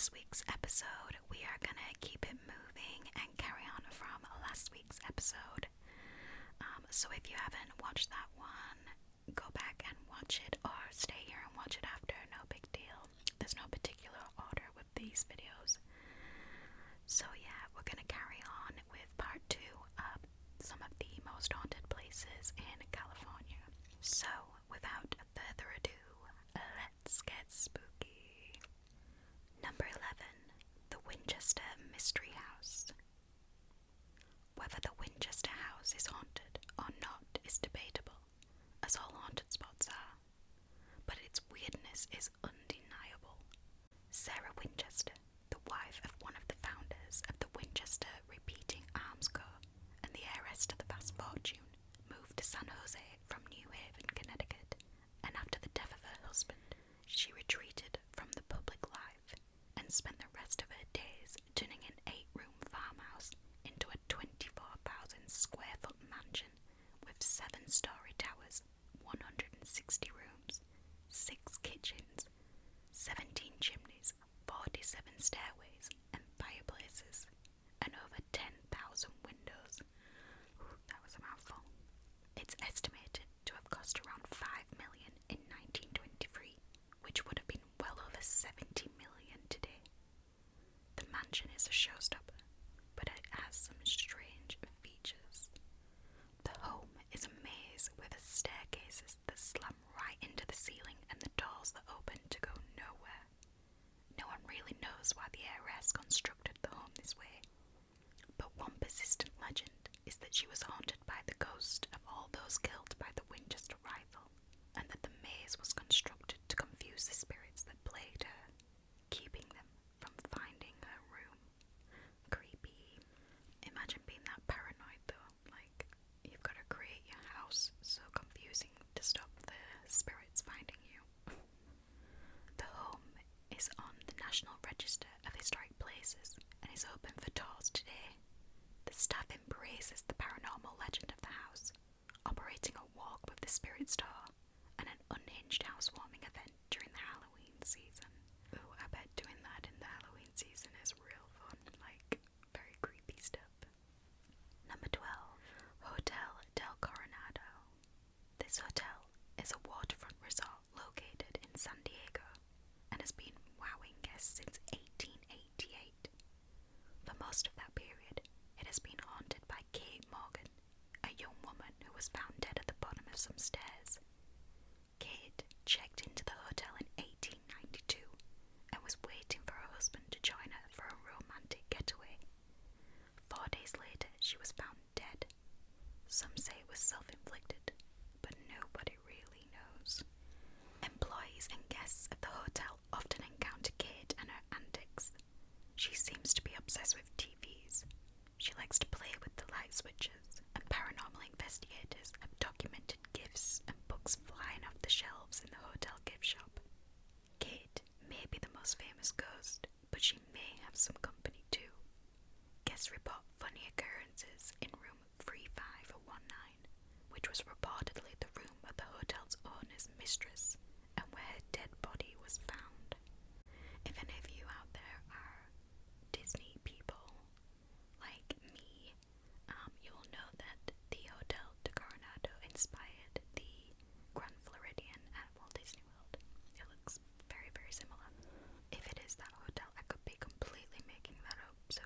this week's episode, we are gonna keep it moving and carry on from last week's episode. So if you haven't watched that one, go back and watch it, or stay here and watch it after, no big deal. There's no particular order with these videos. So yeah, we're gonna carry on with part 2 of some of the most haunted places in California. So without further ado, let's get spooky. Number 11. The Winchester Mystery House. Whether the Winchester House is haunted or not is debatable, as all haunted spots are, but its weirdness is undeniable. Sarah Winchester, the wife of one of the founders of the Winchester Repeating Arms Co. and the heiress to the vast fortune, moved to San Jose from New Haven, Connecticut, and after the death of her husband, she retreated from the public life and spent the rest of her days turning an 8-room farmhouse into a 24,000 square foot mansion with 7-story towers, 160 rooms, 6 kitchens, 17 chimneys, 47 stairways and fireplaces, and over 10,000 windows. Ooh, that was a mouthful. It's estimated to have cost around $5 million in 1923, which would have been well over $70 million today. The mansion is a showstopper, but it has some strange features. The home is a maze with staircases that slam right into the ceiling and the doors that open to go nowhere. No one really knows why the heiress constructed the home this way, but one persistent legend is that she was haunted by the ghost of all those killed by the Winchester rifle, and that the maze was constructed to confuse the spirits that plagued her, keeping them from finding her room. Creepy. Imagine being that paranoid though, like, you've got to create your house so confusing to stop the spirits finding you. The home is on the National Register of Historic Places and is open for tours today. The staff embraces the paranormal legend of the house, operating a walk with the spirits tour and an unhinged housewarming event during the Halloween season. Ooh, I bet doing that in the Halloween season is real fun, like very creepy stuff. Number 12. Hotel del Coronado. This hotel is a waterfront resort located in San Diego and has been wowing guests since 1888. For most of that period, it has been haunted by Kate Morgan, a young woman who was found dead at the bottom of some stairs. Kate checked into the hotel in 1892 and was waiting for her husband to join her for a romantic getaway. 4 days later, she was found dead. Some say it was self-inflicted, but nobody really knows. Employees and guests of the hotel often encounter Kate and her antics. She seems to be obsessed with TVs. She likes to play with the light switches, and paranormal investigators have documented gifts and books flying off the shelves in the hotel gift shop. Kate may be the most famous ghost, but she may have some company too. Guests report funny occurrences in room 3519, which was reportedly the room of the hotel's owner's mistress and where her dead body was found. If any of you out there are Disney people like me, you'll know that the Hotel de Coronado inspired the Grand Floridian at Walt Disney World. It looks very, very similar. If it is that hotel, I could be completely making that up, so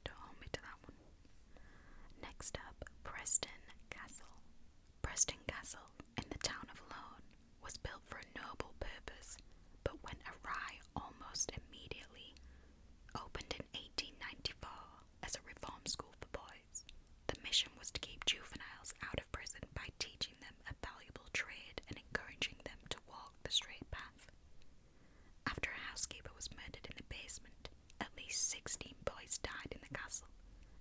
don't hold me to that one. Next up, Preston Castle. Preston Castle, in the town of Lone, was built for a noble purpose, but went awry almost immediately. Opened in 1894 as a reform school for boys, the mission was to keep juveniles out of prison by teaching them a valuable trade and encouraging them to walk the straight path. After a housekeeper was murdered in the basement, at least 16 boys died in the castle,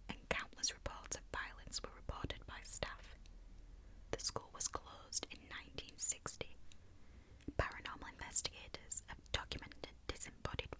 and countless reports of violence were reported by staff. The school was closed in 1960. Paranormal investigators have documented disembodied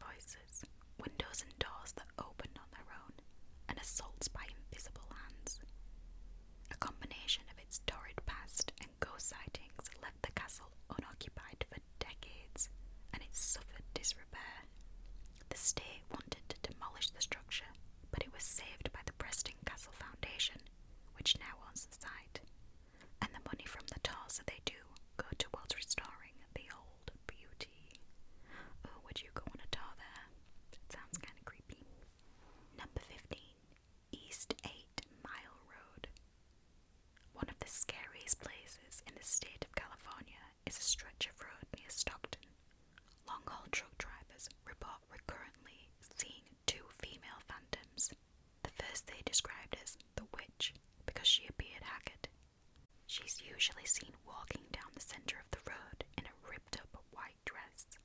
usually seen walking down the center of the road in a ripped-up white dress.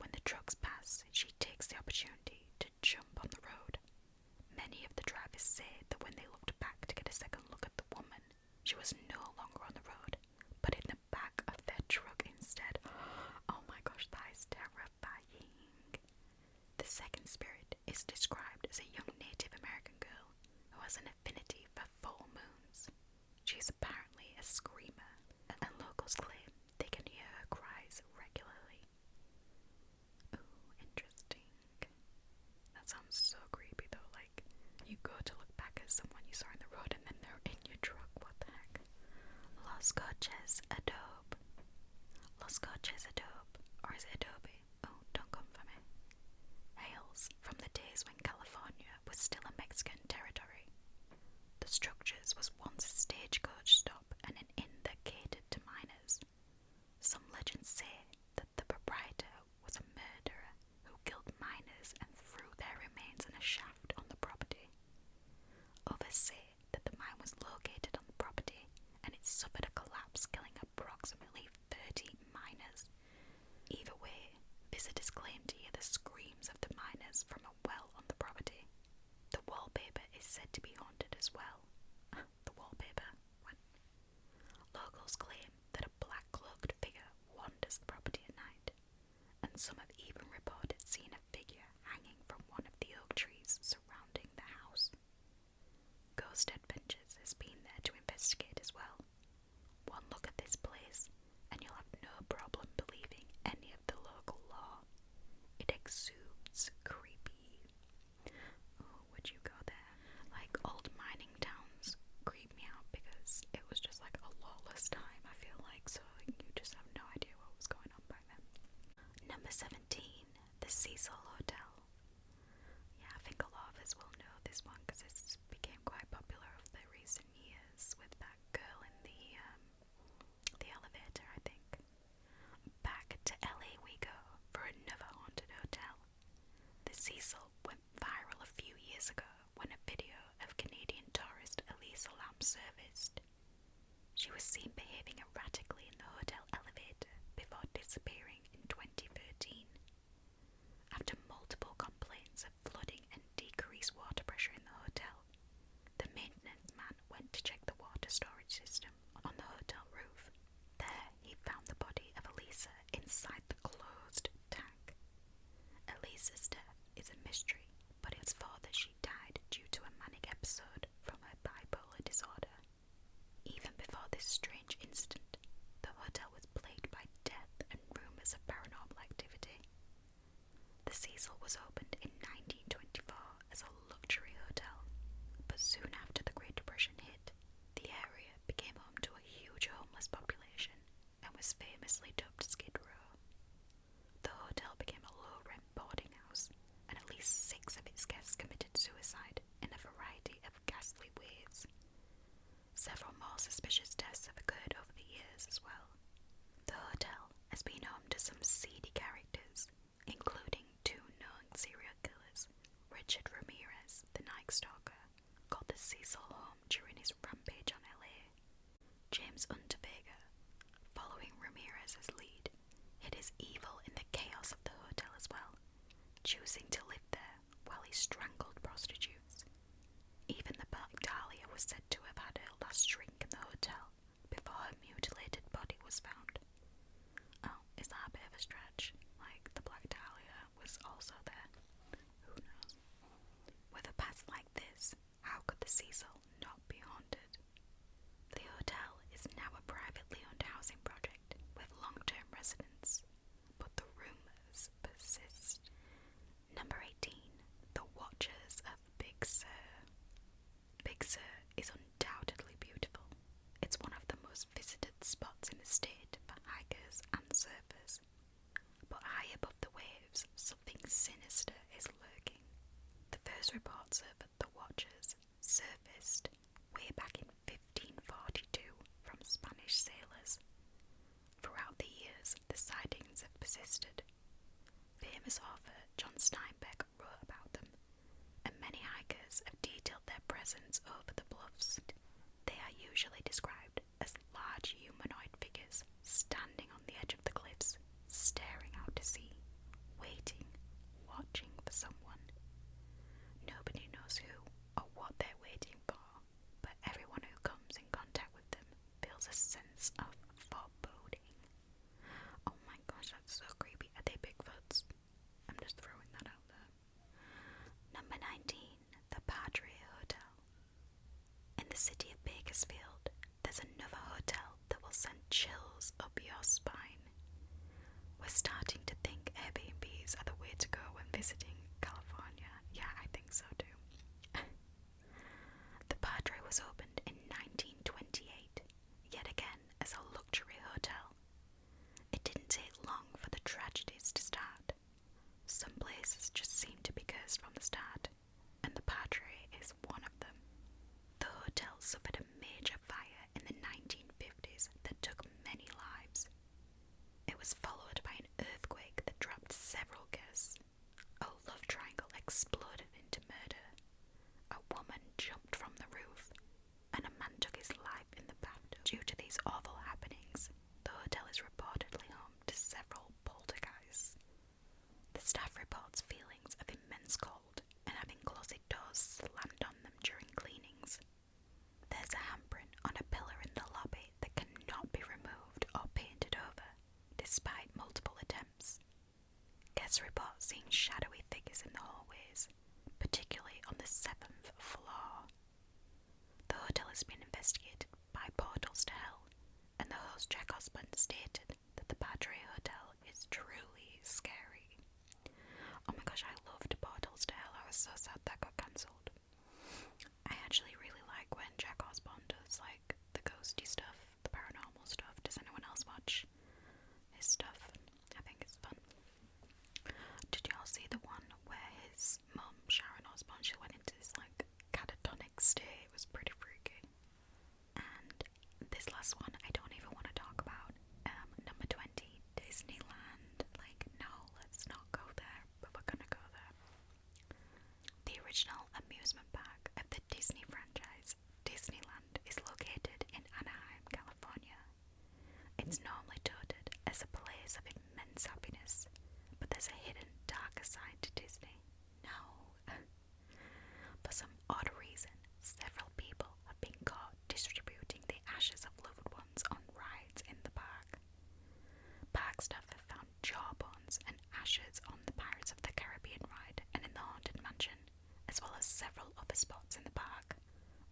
When the trucks pass, she takes the opportunity to jump on the road. Many of the drivers say that when they looked back to get a second look at the woman, she was no longer on the road, but in the back of their truck instead. Oh my gosh, that is terrifying. The second spirit is described as a young Native American girl who has an affinity for full moons. She is apparently a screamer, and locals claim they can hear her cries regularly. Ooh, interesting. That sounds so creepy though, like, you go to look back at someone you saw on the road and then they're in your truck, what the heck? Los Coches Adobe. Los Coches Adobe, or is it Adobe? Oh, don't come for me. Hails from the days when California was still a Mexican territory. The structures was once a stagecoach stop and an inn that catered to miners. Some legends say that the proprietor was a murderer who killed miners and threw their remains in a shaft on the property. Others say that the mine was located on the property and it suffered a collapse, killing approximately 30 miners. Either way, visitors claim to hear the screams of the miners from a well on the property. The wallpaper is said to be haunted as well. The wallpaper? What? Locals claim that a black-cloaked figure wanders the property at night, and some have even reported seeing a figure hanging from one of the oak trees surrounding the house. Ghost Adventures has been there to investigate as well. One look at this place, and you'll have no problem believing any of the local law. It exudes creepy. Oh, would you go there? Like, old mining towns creep me out because it was just like a lawless time, I feel like, so you just have no idea what was going on back then. Number 17, the Cecil Hotel. Yeah, I think a lot of us will know this one because it's became quite popular over the recent years with that girl in the elevator, I think. Back to LA we go for another haunted hotel. The Cecil went viral a few years ago when a video of Canadian tourist Elisa Lam surfaced. She was seen behaving erratically in the hotel elevator before disappearing in 2013. After multiple complaints of flooding and decreased water pressure in the hotel, the maintenance man went to check the water storage system on the hotel roof. There, he found the body of Elisa inside the closed tank. Elisa's death is a mystery, but it's thought that she died due to a manic episode from her bipolar disorder. Even before this strange incident, the hotel was plagued by death and rumors of paranormal activity. The Cecil was opened in 1924 as a luxury hotel, but soon after the Great Depression hit, the area became home to a huge homeless population and was famously dubbed Skid Row. The hotel became a low-rent boarding house, and at least 6 of its guests committed suicide in a variety of ghastly ways. Several more suspicious deaths have occurred over the years as well. The hotel has been home to some seedy characters, including 2 known serial killers. Richard Ramirez, the Night Stalker, called the Cecil home during his rampage on LA. James Unterweger, following Ramirez's lead, hid his evil in the chaos of the hotel as well, choosing to live there while he strangled prostitutes. Even the Black Dahlia was said to have had her last drink in the hotel before her mutilated body was found. Oh, is that a bit of a stretch? Like, the Black Dahlia was also there? Who knows? With a past like this, how could the Cecil not be haunted? The hotel is now a privately owned housing project with long-term residents, but the rumours persist. Number 18, the Watchers of Big Sur. Big Sur is undoubtedly beautiful. It's one of the most visited spots in the state for hikers and surfers. But high above the waves, something sinister is lurking. The first reports of the Watchers surfaced way back in 1542 from Spanish sailors. Throughout the years, the sightings have persisted. Famous author John Steinbeck wrote about them, and many hikers have detailed their presence over the bluffs. They are usually described as large Bakersfield, there's another hotel that will send chills up your spine. We're starting to think Airbnbs are the way to go when visiting California. Yeah, I think so too. The Padre was opened in 1928, yet again as a luxury hotel. It didn't take long for the tragedies to start. Some places just seem to be cursed from the start, and the Padre is one of them. The hotel suffered a major fire in the 1950s that took many lives. It was followed by an earthquake that dropped several guests. A love triangle exploded into murder. A woman jumped from the roof, and a man took his life in the bathtub. Due to these awful happenings, the hotel is reportedly home to several poltergeists. The staff reports feelings of immense cold and having closet doors slammed on them during cleanings. There's a handprint on a pillar in the lobby that cannot be removed or painted over, despite multiple attempts. Guests report seeing shadowy figures in the hallways, particularly on the 7th floor. The hotel has been investigated by Portals to Hell, and the host Jack Osborne stated that the Padre Hotel is truly scary. Oh my gosh, I loved Portals to Hell. I was so sad that got cancelled. I actually really like when Jack Osborne does like the ghosty stuff, the paranormal stuff. Does anyone else watch his stuff? I think it's fun. Did y'all see the one where his mum, Sharon Osbourne, she went into this like catatonic state? It was pretty freaky. And this last one I don't even want to talk about. Number 20, Disneyland. Like, no, let's not go there, but we're gonna go there. The original amusement park of the Disney franchise, Disneyland, is located in Anaheim, California. It's normally touted as a place of immense happiness, but there's a hidden, darker side to Disney. No. For some odd reason, several people have been caught distributing the ashes of loved ones on rides in the park. Park staff have found jawbones and ashes on the Pirates of the Caribbean ride and in the Haunted Mansion, as well as several other spots in the park.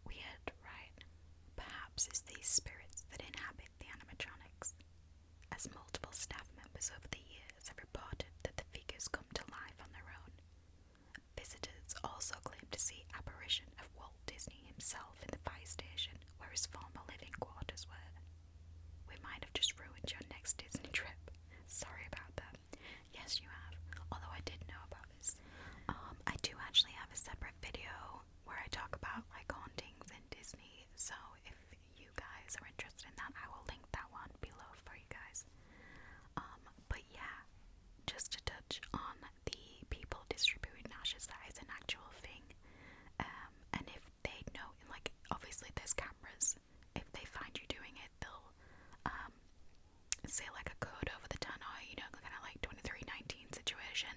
Weird, right? Perhaps it's these spirits that inhabit the animatronics. As multiple staff members over the years have reported that the figures come to life on their own. Visitors also claim to see apparition of Walt Disney himself in the fire station where his former living quarters were. We might have just ruined your next Disney trip. Sorry about that. Yes, you have, although I did know about this. I do actually have a separate video where I talk about like hauntings in Disney, so if you guys are interested in that, I will link that one below for you guys. But yeah, just to touch on the people distributing ashes, that is an actual thing. And if they know, like, obviously there's cameras. If they find you doing it, they'll say like a code over the tunnel, you know, kind of like 2319 situation.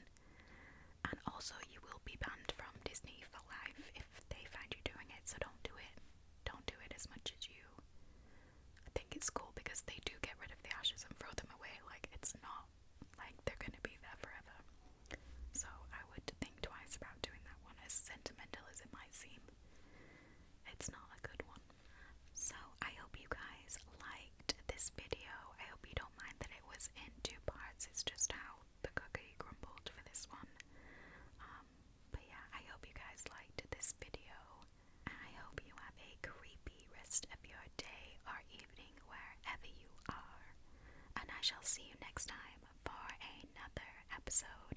And also, you will be banned from Disney for life if they find you doing it. So don't do it. Don't do it as much as you. I think it's cool because they do get rid of the ashes and throw them away. Like, it's not like they're gonna be there forever. So I would think twice about doing that one, as sentimental as it might seem. It's not a good one. So I hope you guys liked this video. I hope you don't mind that it was in 2 parts. It's just how the cookie crumbled for this one. But yeah, I hope you guys liked this video. I hope you have a creepy rest of your day or evening wherever you are. And I shall see you next time for another episode.